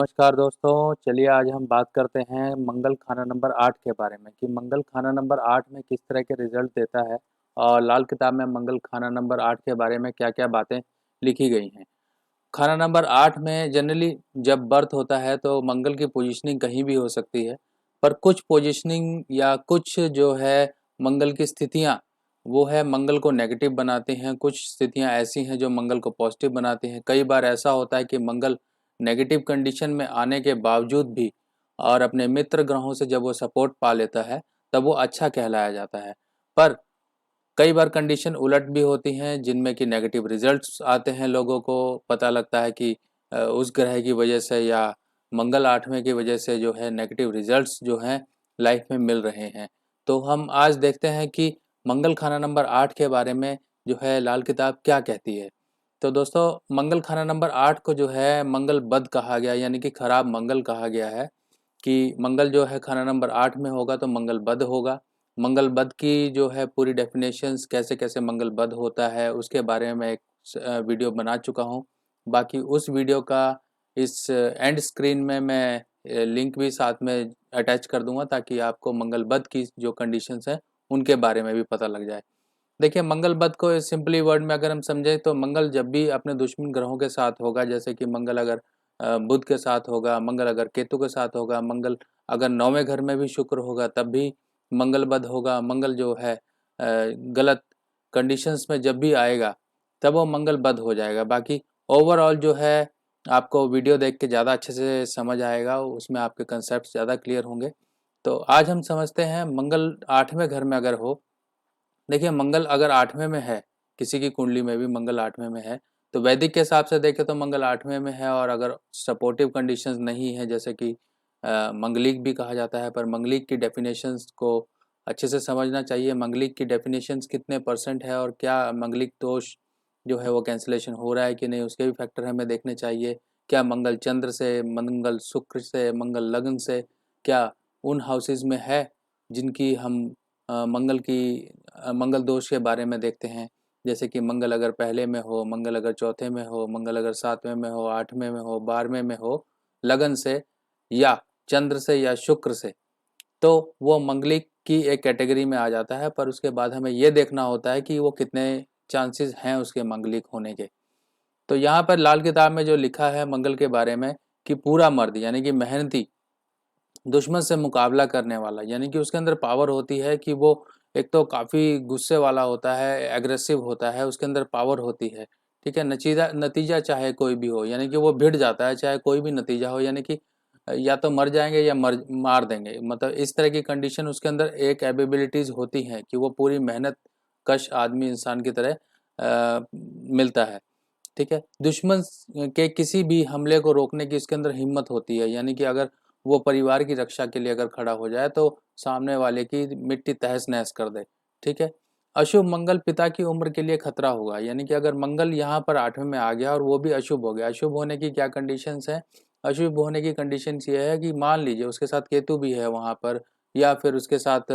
नमस्कार दोस्तों, चलिए आज हम बात करते हैं मंगल खाना नंबर 8 के बारे में कि मंगल खाना नंबर 8 में किस तरह के रिजल्ट देता है और लाल किताब में मंगल खाना नंबर 8 के बारे में क्या-क्या बातें लिखी गई हैं। खाना नंबर 8 में जनरली जब बर्थ होता है तो मंगल की पोजीशनिंग कहीं भी हो सकती है, पर कुछ पोजीशनिंग या कुछ जो है मंगल की स्थितियाँ, वो है मंगल को नेगेटिव बनाती हैं, कुछ स्थितियाँ ऐसी हैं जो मंगल को पॉजिटिव बनाती हैं। कई बार ऐसा होता है कि मंगल नेगेटिव कंडीशन में आने के बावजूद भी और अपने मित्र ग्रहों से जब वो सपोर्ट पा लेता है, तब वो अच्छा कहलाया जाता है। पर कई बार कंडीशन उलट भी होती हैं जिनमें कि नेगेटिव रिजल्ट्स आते हैं, लोगों को पता लगता है कि उस ग्रह की वजह से या मंगल 8वें की वजह से जो है नेगेटिव रिजल्ट्स जो हैं लाइफ में मिल रहे हैं। तो हम आज देखते हैं कि मंगल खाना नंबर 8 के बारे में जो है लाल किताब क्या कहती है। तो दोस्तों, मंगल खाना नंबर 8 को जो है मंगल बद कहा गया, यानी कि खराब मंगल कहा गया है कि मंगल जो है खाना नंबर 8 में होगा तो मंगल बद होगा। मंगल बद की जो है पूरी डेफिनेशंस कैसे-कैसे मंगल बद होता है उसके बारे में मैं एक वीडियो बना चुका हूँ। बाकी उस वीडियो का इस एंड स्क्रीन में मैं लिंक भी साथ में अटैच कर दूँगा ताकि आपको मंगल बद की जो कंडीशंस हैं उनके बारे में भी पता लग जाए। देखिए, मंगल बद को सिंपली वर्ड में अगर हम समझें तो मंगल जब भी अपने दुश्मन ग्रहों के साथ होगा, जैसे कि मंगल अगर बुध के साथ होगा, मंगल अगर केतु के साथ होगा, मंगल अगर 9वें घर में भी शुक्र होगा तब भी मंगल बद होगा। मंगल जो है गलत कंडीशंस में जब भी आएगा तब वो मंगल बद हो जाएगा। बाकी ओवरऑल जो है आपको वीडियो देख के ज़्यादा अच्छे से समझ आएगा, उसमें आपके कंसेप्ट ज़्यादा क्लियर होंगे। तो आज हम समझते हैं मंगल 8वें घर में अगर हो। देखिए, मंगल अगर 8वें में है, किसी की कुंडली में भी मंगल 8वें में है, तो वैदिक के हिसाब से देखें तो मंगल 8वें में है और अगर सपोर्टिव कंडीशंस नहीं है, जैसे कि मंगलिक भी कहा जाता है, पर मंगलिक की डेफिनेशंस को अच्छे से समझना चाहिए। मंगलिक की डेफिनेशंस कितने परसेंट है और क्या मंगलिक दोष जो है वो कैंसलेशन हो रहा है कि नहीं, उसके भी फैक्टर हमें देखने चाहिए। क्या मंगल चंद्र से, मंगल शुक्र से, मंगल लग्न से, क्या उन हाउसेज में है जिनकी हम मंगल दोष के बारे में देखते हैं। जैसे कि मंगल अगर पहले में हो, मंगल अगर चौथे में हो, मंगल अगर 7वें में हो, 8वें में हो, 12वें में हो, लगन से या चंद्र से या शुक्र से, तो वो मंगलिक की एक कैटेगरी में आ जाता है। पर उसके बाद हमें ये देखना होता है कि वो कितने चांसेस हैं उसके मंगलिक होने के। तो यहाँ पर लाल किताब में जो लिखा है मंगल के बारे में कि पूरा मर्द यानी कि मेहनती, दुश्मन से मुकाबला करने वाला, यानी कि उसके अंदर पावर होती है कि वो एक तो काफ़ी गुस्से वाला होता है, एग्रेसिव होता है, उसके अंदर पावर होती है, ठीक है? नचीजा नतीजा चाहे कोई भी हो, यानी कि वो भिड़ जाता है, चाहे कोई भी नतीजा हो, यानी कि या तो मर जाएँगे या मार देंगे। मतलब इस तरह की कंडीशन उसके अंदर एक एबिलिटीज़ होती हैं कि वो पूरी मेहनत कश आदमी इंसान की तरह मिलता है, ठीक है? दुश्मन के किसी भी हमले को रोकने की उसके अंदर हिम्मत होती है, यानी कि अगर वो परिवार की रक्षा के लिए अगर खड़ा हो जाए तो सामने वाले की मिट्टी तहस-नहस कर दे, ठीक है? अशुभ मंगल पिता की उम्र के लिए खतरा होगा, यानी कि अगर मंगल यहाँ पर 8वें में आ गया और वो भी अशुभ हो गया। अशुभ होने की क्या कंडीशंस हैं? अशुभ होने की कंडीशंस ये है कि मान लीजिए उसके साथ केतु भी है वहाँ पर, या फिर उसके साथ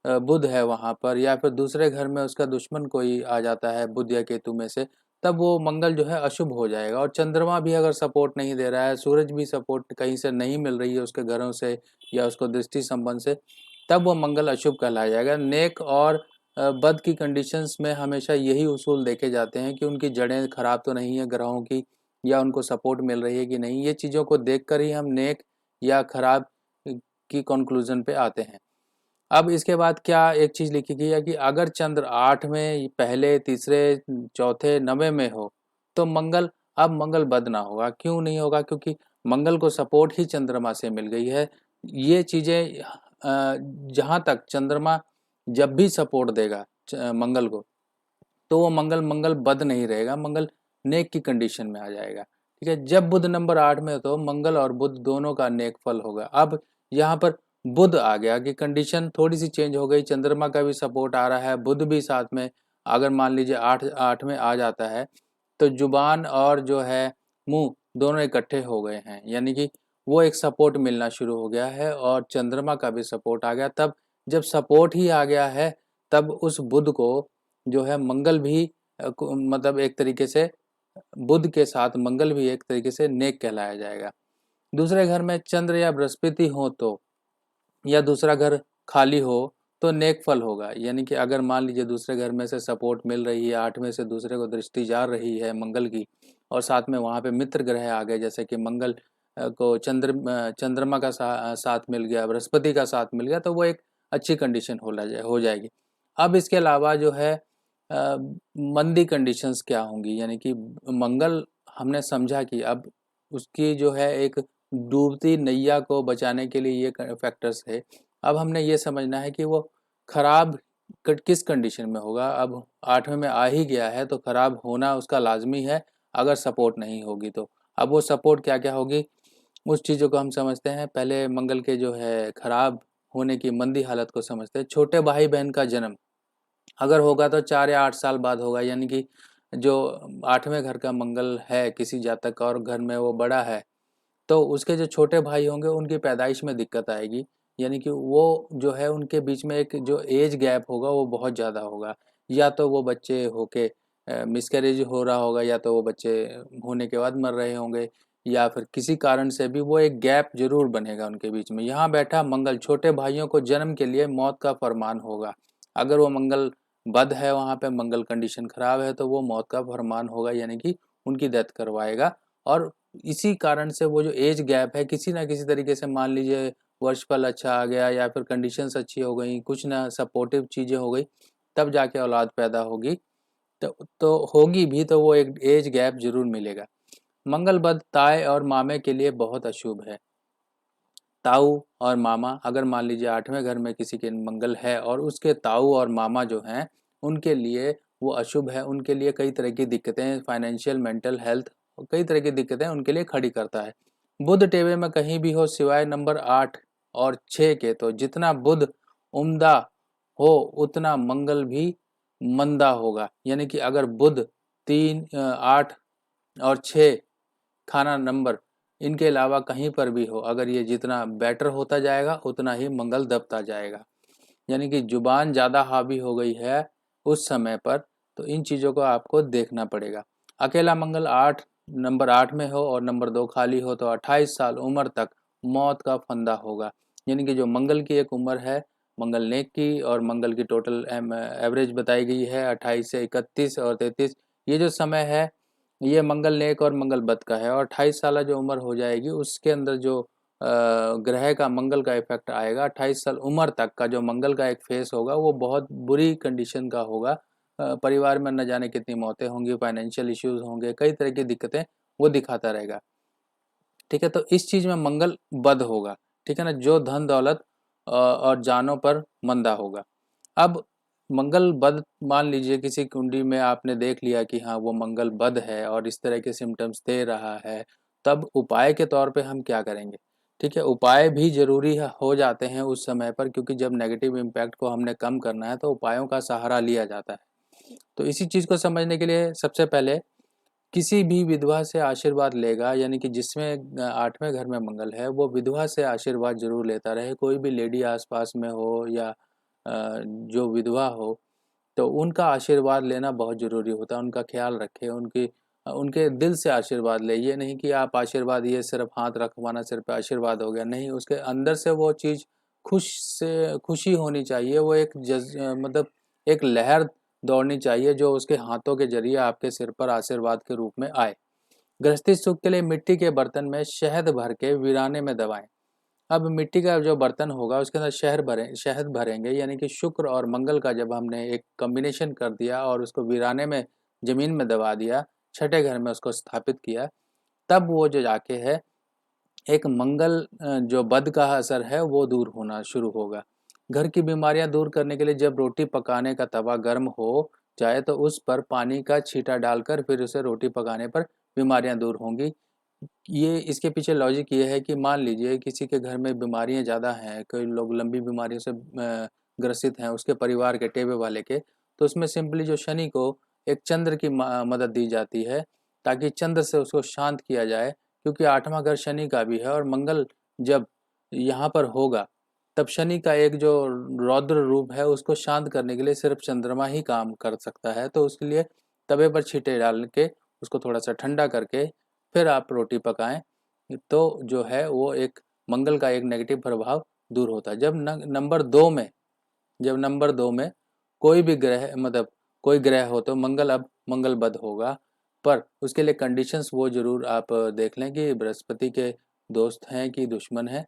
बुध है वहाँ पर, या फिर दूसरे घर में उसका दुश्मन कोई आ जाता है बुध या केतु में से, तब वो मंगल जो है अशुभ हो जाएगा। और चंद्रमा भी अगर सपोर्ट नहीं दे रहा है, सूरज भी सपोर्ट कहीं से नहीं मिल रही है उसके घरों से या उसको दृष्टि संबंध से, तब वो मंगल अशुभ कहलाया जाएगा। नेक और बद की कंडीशंस में हमेशा यही उसूल देखे जाते हैं कि उनकी जड़ें खराब तो नहीं है ग्रहों की, या उनको सपोर्ट मिल रही है कि नहीं। ये चीज़ों को देखकर ही हम नेक या खराब की कंक्लूजन पे आते हैं। अब इसके बाद क्या एक चीज़ लिखी गई है कि अगर चंद्र 8वें, पहले, तीसरे, चौथे, 9वें में हो तो मंगल, अब मंगल बद ना होगा। क्यों नहीं होगा? क्योंकि मंगल को सपोर्ट ही चंद्रमा से मिल गई है। ये चीज़ें जहाँ तक चंद्रमा जब भी सपोर्ट देगा मंगल को, तो वो मंगल बद नहीं रहेगा, मंगल नेक की कंडीशन में आ जाएगा, ठीक है? जब बुध नंबर 8 में हो तो मंगल और बुध दोनों का नेक फल होगा। अब यहाँ पर बुध आ गया कि कंडीशन थोड़ी सी चेंज हो गई, चंद्रमा का भी सपोर्ट आ रहा है, बुध भी साथ में अगर मान लीजिए 8 में आ जाता है तो जुबान और जो है मुंह दोनों इकट्ठे हो गए हैं, यानी कि वो एक सपोर्ट मिलना शुरू हो गया है और चंद्रमा का भी सपोर्ट आ गया। तब जब सपोर्ट ही आ गया है तब उस बुध को जो है मंगल भी मतलब एक तरीके से बुध के साथ मंगल भी एक तरीके से नेक कहलाया जाएगा। दूसरे घर में चंद्र या बृहस्पति हो तो, या दूसरा घर खाली हो तो नेक फल होगा। यानी कि अगर मान लीजिए दूसरे घर में से सपोर्ट मिल रही है, 8वें से दूसरे को दृष्टि जा रही है मंगल की, और साथ में वहाँ पे मित्र ग्रह आ गए, जैसे कि मंगल को चंद्रमा का साथ मिल गया, बृहस्पति का साथ मिल गया, तो वो एक अच्छी कंडीशन हो जाएगी। अब इसके अलावा जो है मंदी कंडीशंस क्या होंगी, यानी कि मंगल हमने समझा कि अब उसकी जो है एक डूबती नैया को बचाने के लिए ये फैक्टर्स है। अब हमने ये समझना है कि वो खराब किस कंडीशन में होगा। अब 8वें में आ ही गया है तो खराब होना उसका लाजमी है, अगर सपोर्ट नहीं होगी तो। अब वो सपोर्ट क्या क्या होगी, उस चीज़ों को हम समझते हैं। पहले मंगल के जो है खराब होने की मंदी हालत को समझते हैं। छोटे भाई बहन का जन्म अगर होगा तो 4 या 8 साल बाद होगा, यानी कि जो 8वें घर का मंगल है किसी जातक का और घर में वो बड़ा है, तो उसके जो छोटे भाई होंगे उनकी पैदाइश में दिक्कत आएगी। यानी कि वो जो है उनके बीच में एक जो एज गैप होगा वो बहुत ज़्यादा होगा। या तो वो बच्चे होके मिसकैरेज हो रहा होगा, या तो वो बच्चे होने के बाद मर रहे होंगे, या फिर किसी कारण से भी वो एक गैप जरूर बनेगा उनके बीच में। यहाँ बैठा मंगल छोटे भाइयों को जन्म के लिए मौत का फरमान होगा। अगर वो मंगल बद है, वहाँ पे मंगल कंडीशन खराब है, तो वो मौत का फरमान होगा, यानी कि उनकी डेथ करवाएगा। और इसी कारण से वो जो एज गैप है किसी ना किसी तरीके से, मान लीजिए वर्षफल अच्छा आ गया या फिर कंडीशंस अच्छी हो गई, कुछ ना सपोर्टिव चीज़ें हो गई, तब जाके औलाद पैदा होगी। तो होगी भी तो वो एक एज गैप जरूर मिलेगा। मंगल बद ताए और मामे के लिए बहुत अशुभ है। ताऊ और मामा, अगर मान लीजिए 8वें घर में किसी के मंगल है और उसके ताऊ और मामा जो हैं उनके लिए वो अशुभ है, उनके लिए कई तरह की दिक्कतें, फाइनेंशियल, मेंटल हेल्थ, कई तरह की दिक्कतें उनके लिए खड़ी करता है। बुध टेवे में कहीं भी हो सिवाय नंबर 8 और 6 के, तो जितना बुध उम्दा हो उतना मंगल भी मंदा होगा। यानी कि अगर बुध 3, 8 और 6 खाना नंबर इनके अलावा कहीं पर भी हो, अगर ये जितना बेटर होता जाएगा उतना ही मंगल दबता जाएगा। यानी कि जुबान ज़्यादा हावी हो गई है उस समय पर, तो इन चीज़ों को आपको देखना पड़ेगा। अकेला मंगल 8 नंबर 8 में हो और नंबर 2 खाली हो तो 28 साल उम्र तक मौत का फंदा होगा। यानी कि जो मंगल की एक उम्र है, मंगल नेक की, और मंगल की टोटल एवरेज बताई गई है 28 से 31 और 33, ये जो समय है ये मंगल नेक और मंगल बद का है। और 28 साल जो उम्र हो जाएगी उसके अंदर जो ग्रह का मंगल का इफेक्ट आएगा, 28 साल उम्र तक का जो मंगल का एक फेस होगा वो बहुत बुरी कंडीशन का होगा। परिवार में न जाने कितनी मौतें होंगी, फाइनेंशियल इश्यूज होंगे, कई तरह की दिक्कतें वो दिखाता रहेगा। ठीक है, तो इस चीज में मंगल बद होगा। ठीक है ना, जो धन दौलत और जानों पर मंदा होगा। अब मंगल बद, मान लीजिए किसी कुंडली में आपने देख लिया कि हाँ वो मंगल बद है और इस तरह के सिम्टम्स दे रहा है, तब उपाय के तौर पे हम क्या करेंगे। ठीक है, उपाय भी जरूरी हो जाते हैं उस समय पर, क्योंकि जब नेगेटिव इम्पैक्ट को हमने कम करना है तो उपायों का सहारा लिया जाता है। तो इसी चीज़ को समझने के लिए सबसे पहले किसी भी विधवा से आशीर्वाद लेगा, यानी कि जिसमें 8वें घर में मंगल है वो विधवा से आशीर्वाद जरूर लेता रहे। कोई भी लेडी आसपास में हो या जो विधवा हो, तो उनका आशीर्वाद लेना बहुत ज़रूरी होता है। उनका ख्याल रखें, उनके दिल से आशीर्वाद ले। ये नहीं कि आप आशीर्वाद, ये सिर्फ हाथ रखवाना सिर पे आशीर्वाद हो गया, नहीं, उसके अंदर से वो चीज़ खुशी होनी चाहिए। वो एक मतलब एक लहर दौड़नी चाहिए जो उसके हाथों के जरिए आपके सिर पर आशीर्वाद के रूप में आए। गृहस्थी सुख के लिए मिट्टी के बर्तन में शहद भर के वीराने में दबाएं। अब मिट्टी का जो बर्तन होगा उसके अंदर शहद भरेंगे, यानी कि शुक्र और मंगल का जब हमने एक कॉम्बिनेशन कर दिया और उसको वीराने में जमीन में दबा दिया, छठे घर में उसको स्थापित किया, तब वो जो जाके है एक मंगल जो बद का असर है वो दूर होना शुरू होगा। घर की बीमारियां दूर करने के लिए जब रोटी पकाने का तवा गर्म हो जाए तो उस पर पानी का छींटा डालकर फिर उसे रोटी पकाने पर बीमारियां दूर होंगी। ये इसके पीछे लॉजिक ये है कि मान लीजिए किसी के घर में बीमारियां ज़्यादा हैं, कई लोग लंबी बीमारियों से ग्रसित हैं उसके परिवार के, टेबे वाले के, तो उसमें सिंपली जो शनि को एक चंद्र की मदद दी जाती है ताकि चंद्र से उसको शांत किया जाए, क्योंकि 8वां घर शनि का भी है और मंगल जब यहाँ पर होगा तब शनि का एक जो रौद्र रूप है उसको शांत करने के लिए सिर्फ चंद्रमा ही काम कर सकता है। तो उसके लिए तवे पर छींटे डाल के उसको थोड़ा सा ठंडा करके फिर आप रोटी पकाएं। तो जो है वो एक मंगल का एक नेगेटिव प्रभाव दूर होता है। जब नंबर दो में कोई भी ग्रह मतलब कोई ग्रह हो तो मंगल अब मंगल बद होगा, पर उसके लिए कंडीशंस वो जरूर आप देख लें कि बृहस्पति के दोस्त हैं कि दुश्मन हैं।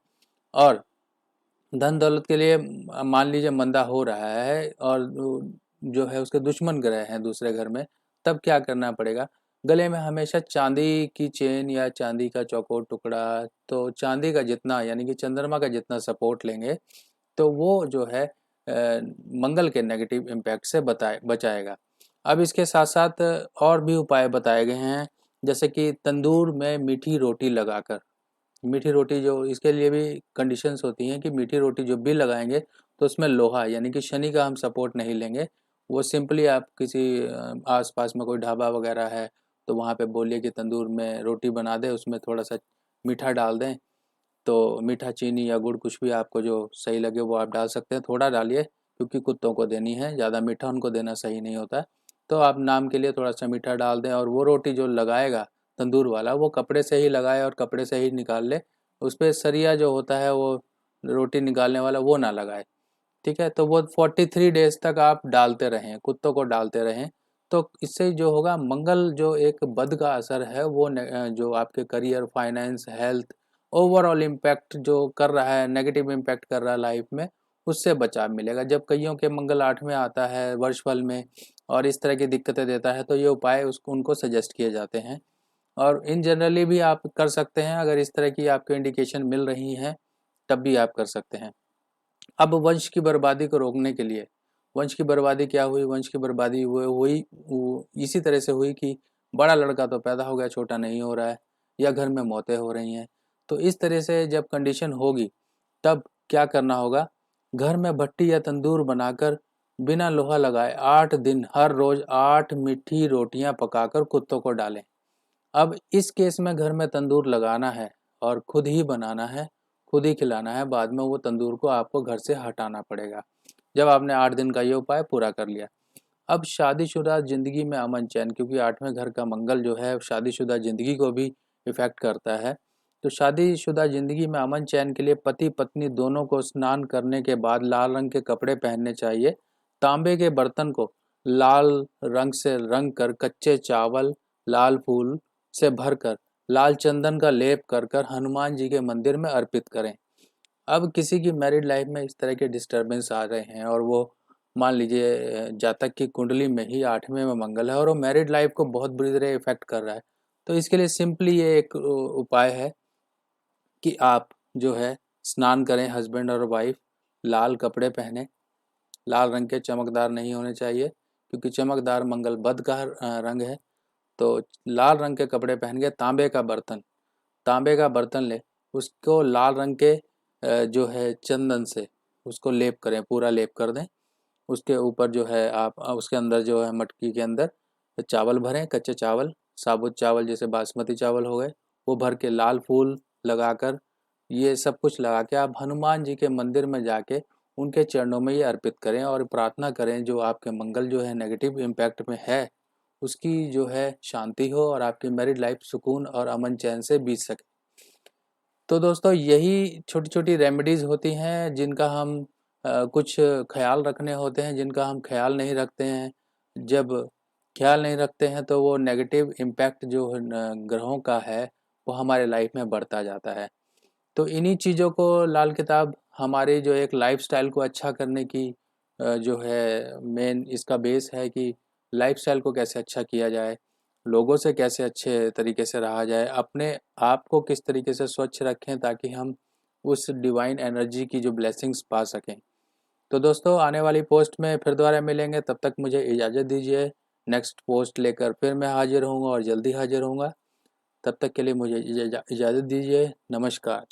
और धन दौलत के लिए मान लीजिए मंदा हो रहा है और जो है उसके दुश्मन ग्रह हैं दूसरे घर में, तब क्या करना पड़ेगा? गले में हमेशा चांदी की चेन या चांदी का चौकोर टुकड़ा, तो चांदी का जितना यानी कि चंद्रमा का जितना सपोर्ट लेंगे तो वो जो है मंगल के नेगेटिव इम्पैक्ट से बचाएगा। अब इसके साथ साथ और भी उपाय बताए गए हैं, जैसे कि तंदूर में मीठी रोटी लगाकर, मीठी रोटी जो इसके लिए भी कंडीशंस होती हैं कि मीठी रोटी जो भी लगाएंगे तो उसमें लोहा यानी कि शनि का हम सपोर्ट नहीं लेंगे। वो सिंपली आप किसी आसपास में कोई ढाबा वगैरह है तो वहाँ पे बोलिए कि तंदूर में रोटी बना दे, उसमें थोड़ा सा मीठा डाल दें, तो मीठा चीनी या गुड़ कुछ भी आपको जो सही लगे वो आप डाल सकते हैं, थोड़ा डालिए क्योंकि कुत्तों को देनी है, ज़्यादा मीठा उनको देना सही नहीं होता है। तो आप नाम के लिए थोड़ा सा मीठा डाल दें और वो रोटी जो लगाएगा तंदूर वाला वो कपड़े से ही लगाए और कपड़े से ही निकाल ले, उस पर सरिया जो होता है वो रोटी निकालने वाला वो ना लगाए। ठीक है, तो वो 43 डेज तक आप डालते रहें, कुत्तों को डालते रहें। तो इससे जो होगा मंगल जो एक बद का असर है वो जो आपके career, finance, health, overall impact जो कर रहा है, नेगेटिव इम्पैक्ट कर रहा है लाइफ में, उससे बचाव मिलेगा। जब कईयों के मंगल 8 में आता है वर्षफल में और इस तरह की दिक्कतें देता है तो ये उपाय उसको उनको सजेस्ट किए जाते हैं। और इन जनरली भी आप कर सकते हैं, अगर इस तरह की आपको इंडिकेशन मिल रही हैं तब भी आप कर सकते हैं। अब वंश की बर्बादी को रोकने के लिए, वंश की बर्बादी क्या हुई? वंश की बर्बादी हुई इसी तरह से हुई कि बड़ा लड़का तो पैदा हो गया, छोटा नहीं हो रहा है, या घर में मौतें हो रही हैं। तो इस तरह से जब कंडीशन होगी तब क्या करना होगा? घर में भट्टी या तंदूर बनाकर बिना लोहा लगाए 8 दिन हर रोज 8 मीठी रोटियां पकाकर कुत्तों को डालें। अब इस केस में घर में तंदूर लगाना है और खुद ही बनाना है, खुद ही खिलाना है, बाद में वो तंदूर को आपको घर से हटाना पड़ेगा जब आपने 8 दिन का ये उपाय पूरा कर लिया। अब शादीशुदा जिंदगी में अमन चैन, क्योंकि 8वें घर का मंगल जो है शादीशुदा जिंदगी को भी इफेक्ट करता है, तो शादीशुदा जिंदगी में अमन चैन के लिए पति पत्नी दोनों को स्नान करने के बाद लाल रंग के कपड़े पहनने चाहिए। तांबे के बर्तन को लाल रंग से रंग कर कच्चे चावल, लाल फूल से भरकर लाल चंदन का लेप कर कर हनुमान जी के मंदिर में अर्पित करें। अब किसी की मैरिड लाइफ में इस तरह के डिस्टरबेंस आ रहे हैं और वो मान लीजिए जातक की कुंडली में ही 8वें में मंगल है और वो मैरिड लाइफ को बहुत बुरी तरह इफेक्ट कर रहा है, तो इसके लिए सिंपली ये एक उपाय है कि आप जो है स्नान करें, हस्बैंड और वाइफ लाल कपड़े पहने, लाल रंग के चमकदार नहीं होने चाहिए क्योंकि चमकदार मंगल बद का रंग है। तो लाल रंग के कपड़े पहन के तांबे का बर्तन ले, उसको लाल रंग के जो है चंदन से उसको लेप करें, पूरा लेप कर दें। उसके ऊपर जो है आप उसके अंदर जो है मटकी के अंदर चावल भरें, कच्चे चावल, साबुत चावल जैसे बासमती चावल हो गए, वो भर के लाल फूल लगाकर, ये सब कुछ लगा के आप हनुमान जी के मंदिर में जाके उनके चरणों में ये अर्पित करें और प्रार्थना करें जो आपके मंगल जो है नेगेटिव इम्पैक्ट में है उसकी जो है शांति हो और आपकी मैरिड लाइफ सुकून और अमन चैन से बीत सके। तो दोस्तों यही छोटी छोटी रेमेडीज़ होती हैं जिनका हम कुछ ख्याल रखने होते हैं, जिनका हम ख्याल नहीं रखते हैं। जब ख्याल नहीं रखते हैं तो वो नेगेटिव इम्पैक्ट जो ग्रहों का है वो हमारे लाइफ में बढ़ता जाता है। तो इन्हीं चीज़ों को लाल किताब हमारी जो एक लाइफस्टाइल को अच्छा करने की जो है मेन इसका बेस है कि लाइफस्टाइल को कैसे अच्छा किया जाए, लोगों से कैसे अच्छे तरीके से रहा जाए, अपने आप को किस तरीके से स्वच्छ रखें ताकि हम उस डिवाइन एनर्जी की जो ब्लेसिंग्स पा सकें। तो दोस्तों आने वाली पोस्ट में फिर दोबारा मिलेंगे, तब तक मुझे इजाज़त दीजिए। नेक्स्ट पोस्ट लेकर फिर मैं हाजिर होऊंगा और जल्दी हाजिर होऊंगा। तब तक के लिए मुझे इजाज़त दीजिए। नमस्कार।